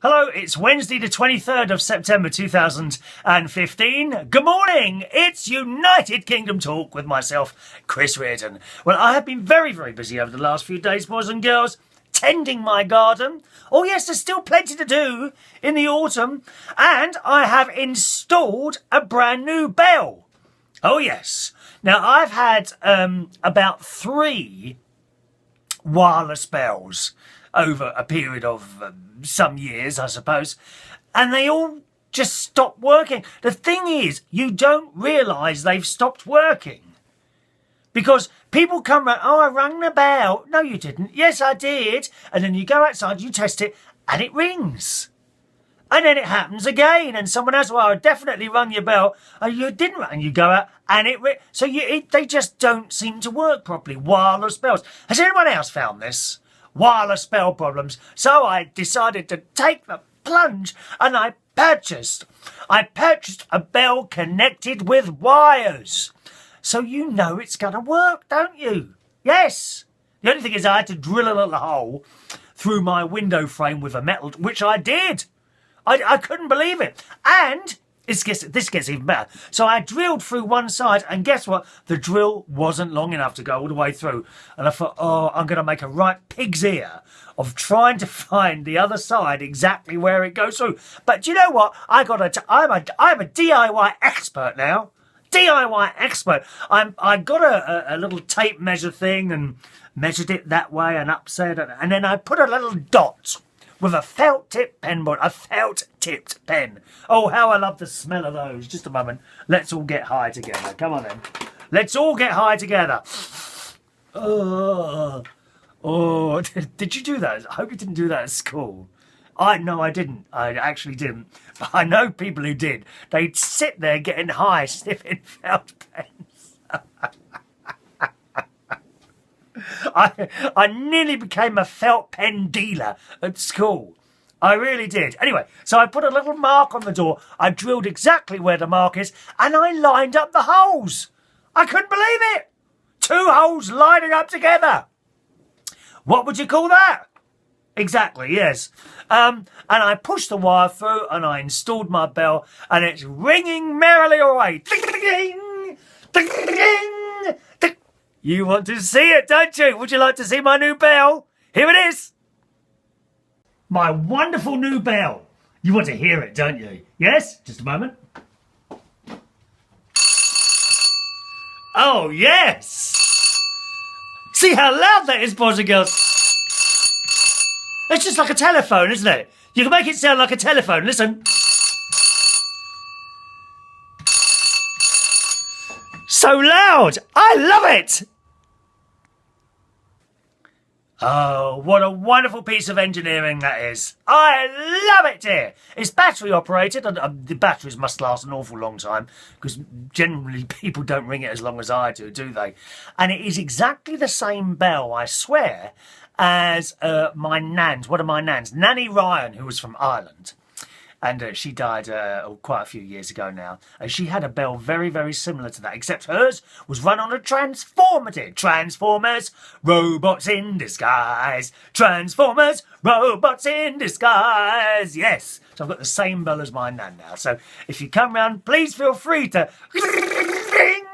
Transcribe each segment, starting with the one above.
Hello, it's Wednesday the 23rd of September 2015. Good morning, it's United Kingdom Talk with myself, Chris Reardon. Well, I have been very, very busy over the last few days, boys and girls, tending my garden. Oh yes, there's still plenty to do in the autumn. And I have installed a brand new bell. Oh yes. Now, I've had about 3 wireless bells over a period of some years, I suppose, and they all just stopped working. The thing is, you don't realise they've stopped working because people come around, oh, I rang the bell. No, you didn't. Yes, I did. And then you go outside, you test it, and it rings. And then it happens again, and someone else, well, I definitely rung your bell, and you didn't, and you go out, and they just don't seem to work properly. Wireless bells. Has anyone else found this? Wireless bell problems. So I decided to take the plunge, and I purchased a bell connected with wires. So you know it's going to work, don't you? Yes. The only thing is I had to drill a little hole through my window frame with a metal, which I did. I couldn't believe it. And this gets even better. So I drilled through one side, and guess what? The drill wasn't long enough to go all the way through. And I thought, oh, I'm going to make a right pig's ear of trying to find the other side exactly where it goes through. But do you know what? I'm a DIY expert now. DIY expert. I got a little tape measure thing and measured it that way and upset it, and then I put a little dot with a felt-tipped pen. Oh, how I love the smell of those. Just a moment. Let's all get high together. Come on then. Let's all get high together. Oh, did you do that? I hope you didn't do that at school. No, I didn't. I actually didn't. But I know people who did. They'd sit there getting high, sniffing felt pens. I nearly became a felt pen dealer at school. I really did. Anyway, so I put a little mark on the door. I drilled exactly where the mark is, and I lined up the holes. I couldn't believe it. 2 holes lining up together. What would you call that? Exactly, yes. And I pushed the wire through, and I installed my bell, and it's ringing merrily away. Ding, ding, ding, ding. You want to see it, don't you? Would you like to see my new bell? Here it is. My wonderful new bell. You want to hear it, don't you? Yes? Just a moment. Oh, yes. See how loud that is, boys and girls? It's just like a telephone, isn't it? You can make it sound like a telephone. Listen. So loud! I love it! Oh, what a wonderful piece of engineering that is. I love it, dear. It's battery operated, and the batteries must last an awful long time, because generally people don't ring it as long as I do they? And it is exactly the same bell, I swear, as my nan's, one of my nans, Nanny Ryan, who was from Ireland. And she died quite a few years ago now. And she had a bell very, very similar to that, except hers was run on a transformative. Transformers, robots in disguise. Transformers, robots in disguise. Yes. So I've got the same bell as my nan now. So if you come round, please feel free to ring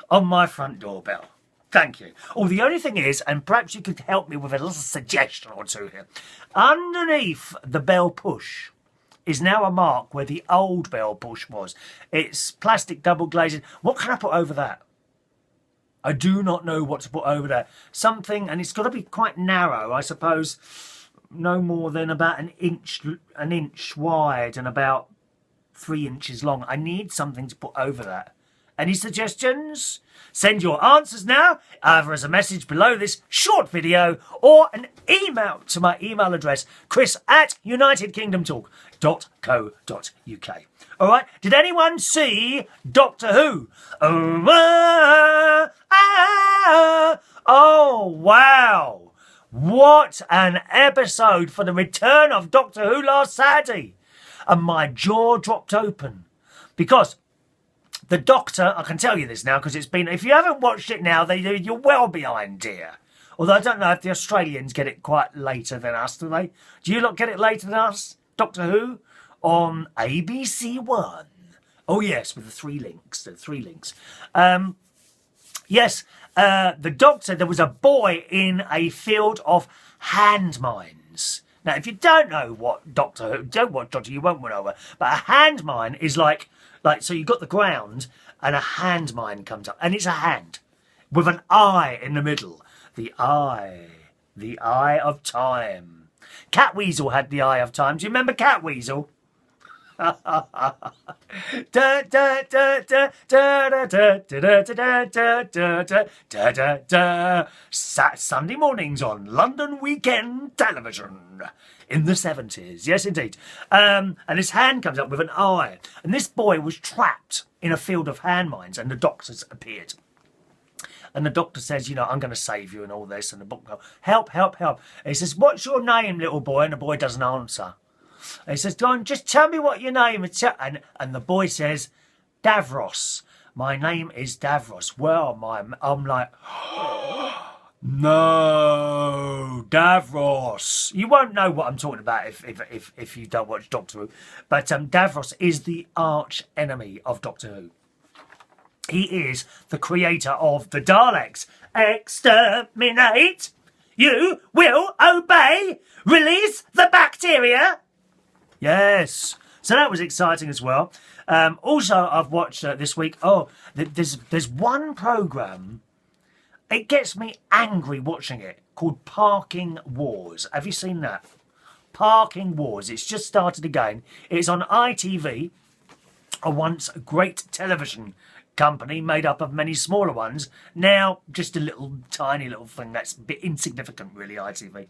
on my front doorbell. Thank you. Oh, the only thing is, and perhaps you could help me with a little suggestion or two here. Underneath the bell push is now a mark where the old bell push was. It's plastic double glazed. What can I put over that? I do not know what to put over there. Something, and it's got to be quite narrow, I suppose. No more than about an inch wide and about 3 inches long. I need something to put over that. Any suggestions? Send your answers now, either as a message below this short video or an email to my email address, chris@unitedkingdomtalk.co.uk. All right? Did anyone see Doctor Who? Oh, wow. What an episode for the return of Doctor Who last Saturday. And my jaw dropped open because the Doctor, I can tell you this now because it's been, if you haven't watched it now, you're well behind, dear. Although I don't know if the Australians get it quite later than us, do they? Do you lot get it later than us? Doctor Who on ABC One. Oh yes, with the three links. Yes, the Doctor. There was a boy in a field of hand mines. Now, if you don't know what Doctor Who, don't watch Doctor, you won't know it. But a hand mine is like so you've got the ground and a hand mine comes up, and it's a hand with an eye in the middle. The eye of time. Catweasel had the eye of time. Do you remember Catweasel? Sunday mornings on London Weekend Television in the 70s. Yes, indeed. And his hand comes up with an eye. And this boy was trapped in a field of hand mines, and the doctors appeared. And the doctor says, you know, I'm going to save you and all this. And the book goes, help, help, help. And he says, what's your name, little boy? And the boy doesn't answer. And he says, go on, just tell me what your name is. And the boy says, Davros. My name is Davros. Well, I'm like, no, Davros. You won't know what I'm talking about if you don't watch Doctor Who. But Davros is the arch enemy of Doctor Who. He is the creator of the Daleks. Exterminate! You will obey! Release the bacteria! Yes. So that was exciting as well. Also, I've watched this week, there's one programme, it gets me angry watching it, called Parking Wars. Have you seen that? Parking Wars. It's just started again. It's on ITV, a once great television company made up of many smaller ones. Now, just a little tiny little thing that's a bit insignificant, really, ITV.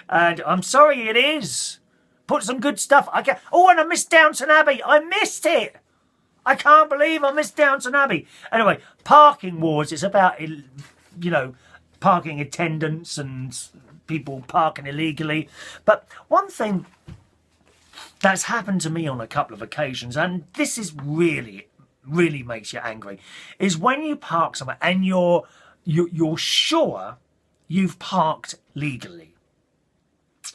And I'm sorry, it is. Put some good stuff. And I missed Downton Abbey. I missed it. I can't believe I missed Downton Abbey. Anyway, Parking Wars is about, you know, parking attendants and people parking illegally. But one thing that's happened to me on a couple of occasions, and this is really makes you angry, is when you park somewhere and you're sure you've parked legally.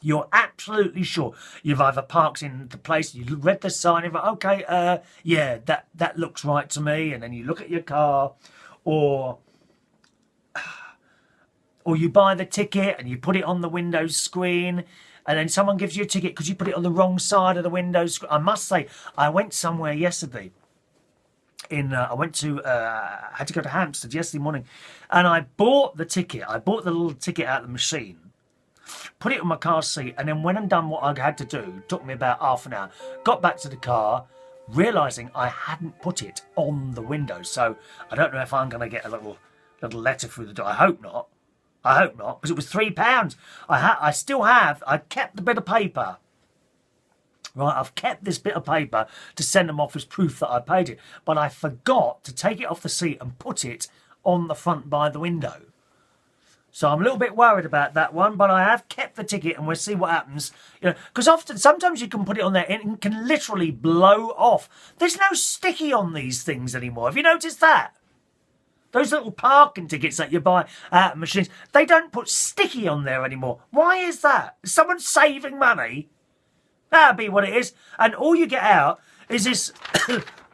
You're absolutely sure you've either parked in the place, you read the sign, you're like, okay, yeah, that looks right to me, and then you look at your car, or you buy the ticket and you put it on the window screen, and then someone gives you a ticket because you put it on the wrong side of the window screen. I must say, I went somewhere yesterday. I had to go to Hampstead yesterday morning, and I bought the ticket. I bought the little ticket out of the machine, put it on my car seat, and then when I'm done what I had to do, it took me about half an hour, got back to the car, realising I hadn't put it on the window. So I don't know if I'm going to get a little letter through the door. I hope not, because it was £3. I kept the bit of paper. Right, I've kept this bit of paper to send them off as proof that I paid it. But I forgot to take it off the seat and put it on the front by the window. So I'm a little bit worried about that one, but I have kept the ticket and we'll see what happens. You know, because sometimes you can put it on there and it can literally blow off. There's no sticky on these things anymore. Have you noticed that? Those little parking tickets that you buy at machines, they don't put sticky on there anymore. Why is that? Is someone saving money? That'd be what it is. And all you get out is this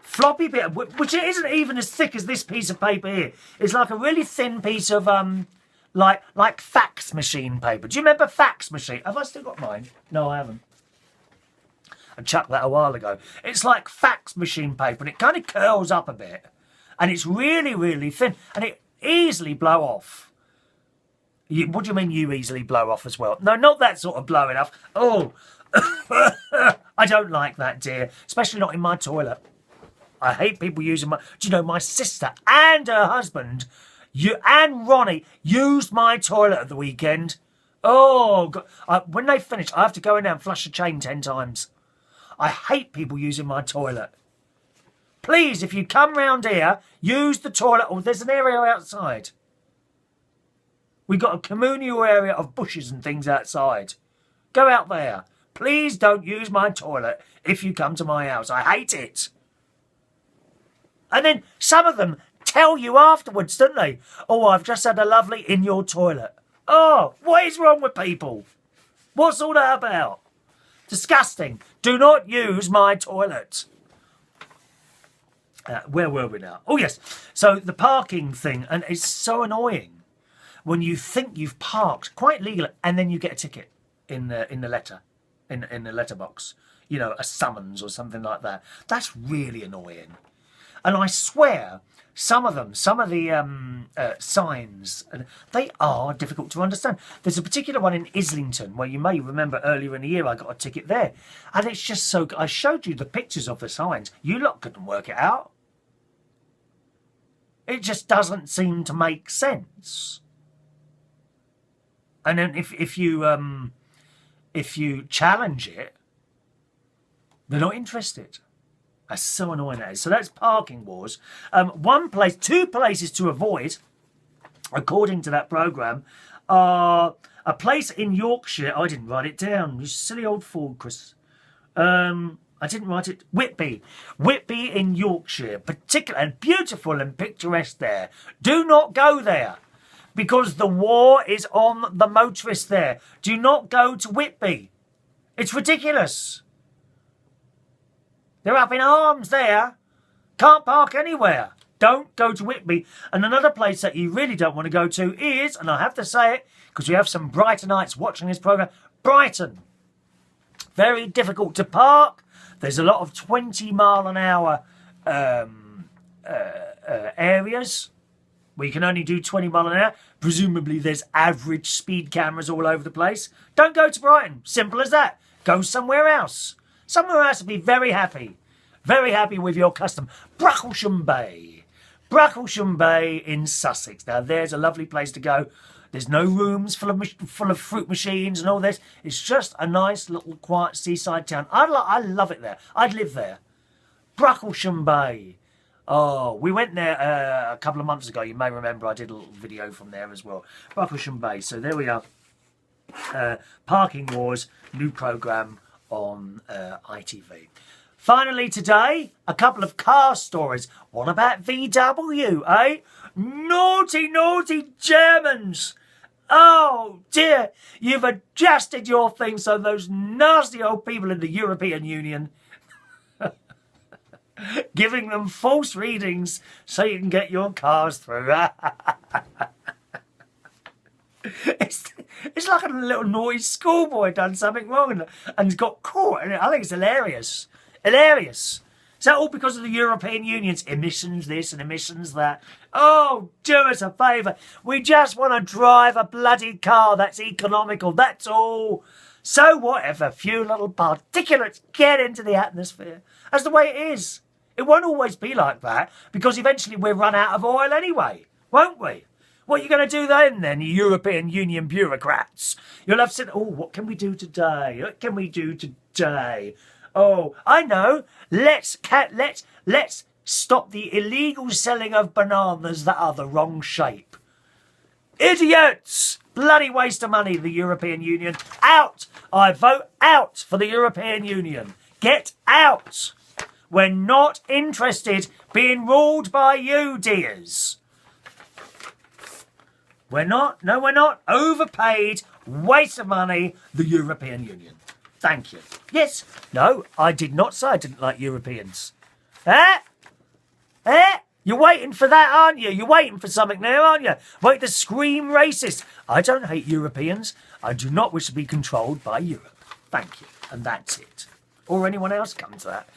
floppy bit, which it isn't even as thick as this piece of paper here. It's like a really thin piece of, like fax machine paper. Do you remember fax machine? Have I still got mine? No, I haven't. I chucked that a while ago. It's like fax machine paper, and it kind of curls up a bit. And it's really, really thin, and it easily blow off. What do you mean you easily blow off as well? No, not that sort of blowing off. Oh, I don't like that, dear. Especially not in my toilet. I hate people using my... Do you know, my sister and her husband, and Ronnie, used my toilet at the weekend. Oh, God. When they finish, I have to go in there and flush the chain 10 times. I hate people using my toilet. Please, if you come round here, use the toilet. Oh, there's an area outside. We've got a communal area of bushes and things outside. Go out there. Please don't use my toilet if you come to my house. I hate it. And then some of them tell you afterwards, don't they? Oh, I've just had a lovely in your toilet. Oh, what is wrong with people? What's all that about? Disgusting. Do not use my toilet. Where were we now? Oh, yes. So the parking thing, and it's so annoying when you think you've parked quite legally and then you get a ticket in the letter, in the letterbox. You know, a summons or something like that. That's really annoying. And I swear, some of the signs, they are difficult to understand. There's a particular one in Islington where you may remember earlier in the year I got a ticket there. And it's just so... I showed you the pictures of the signs. You lot couldn't work it out. It just doesn't seem to make sense. And then if you challenge it, they're not interested. That's so annoying, that is. So that's parking wars. Two places to avoid, according to that programme, are a place in Yorkshire. I didn't write it down. You silly old fool, Chris. I didn't write it. Whitby. Whitby in Yorkshire. Particular and beautiful and picturesque there. Do not go there, because the war is on the motorists there. Do not go to Whitby. It's ridiculous. They're up in arms there. Can't park anywhere. Don't go to Whitby. And another place that you really don't want to go to is, and I have to say it, because we have some Brightonites watching this programme, Brighton. Very difficult to park. There's a lot of 20-mile-an-hour areas where you can only do 20 mile an hour. Presumably there's average speed cameras all over the place. Don't go to Brighton. Simple as that. Go somewhere else. Somewhere else to be very happy. Very happy with your custom. Bracklesham Bay. Bracklesham Bay in Sussex. Now there's a lovely place to go. There's no rooms full of fruit machines and all this. It's just a nice little quiet seaside town. I love it there. I'd live there. Bracklesham Bay. Oh, we went there a couple of months ago. You may remember I did a little video from there as well. Bracklesham Bay. So there we are. Parking Wars, new programme on ITV. Finally today, a couple of car stories. What about VW, eh? Naughty, naughty Germans. Oh dear, you've adjusted your thing so those nasty old people in the European Union giving them false readings so you can get your cars through. It's like a little naughty schoolboy done something wrong and got caught. And I think it's hilarious. Hilarious. Is that all because of the European Union's emissions this and emissions that? Oh, do us a favour. We just want to drive a bloody car that's economical. That's all. So what if a few little particulates get into the atmosphere? That's the way it is. It won't always be like that, because eventually we'll run out of oil anyway, won't we? What are you going to do then, you European Union bureaucrats? You'll have said, oh, what can we do today? What can we do today? Oh, I know. Let's stop the illegal selling of bananas that are the wrong shape. Idiots! Bloody waste of money, the European Union. Out! I vote out for the European Union. Get out! We're not interested being ruled by you, dears. We're not. No, we're not. Overpaid, waste of money, the European Union. Thank you. Yes. No, I did not say I didn't like Europeans. Eh? Eh? You're waiting for that, aren't you? You're waiting for something there, aren't you? Wait to scream racist. I don't hate Europeans. I do not wish to be controlled by Europe. Thank you. And that's it. Or anyone else come to that.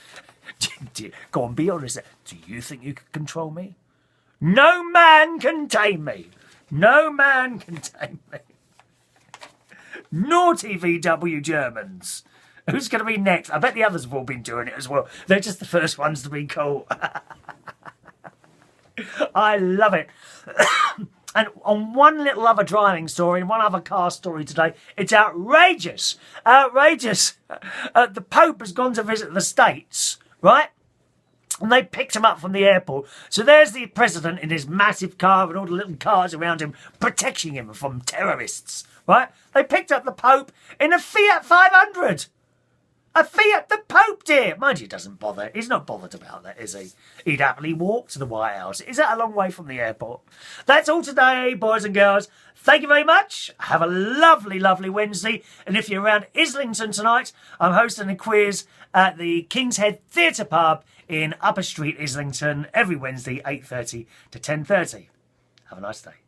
Go on, be honest. Do you think you can control me? No man can tame me. No man can tame me. Naughty VW Germans. Who's going to be next? I bet the others have all been doing it as well. They're just the first ones to be caught. I love it. And on one little other driving story, one other car story today, it's outrageous. Outrageous. The Pope has gone to visit the States, right? And they picked him up from the airport. So there's the president in his massive car and all the little cars around him protecting him from terrorists, right? They picked up the Pope in a Fiat 500. A Fiat the Pope, dear. Mind you, he doesn't bother. He's not bothered about that, is he? He'd happily walk to the White House. Is that a long way from the airport? That's all today, boys and girls. Thank you very much. Have a lovely, lovely Wednesday. And if you're around Islington tonight, I'm hosting a quiz at the King's Head Theatre Pub in Upper Street, Islington, every Wednesday, 8:30 to 10:30. Have a nice day.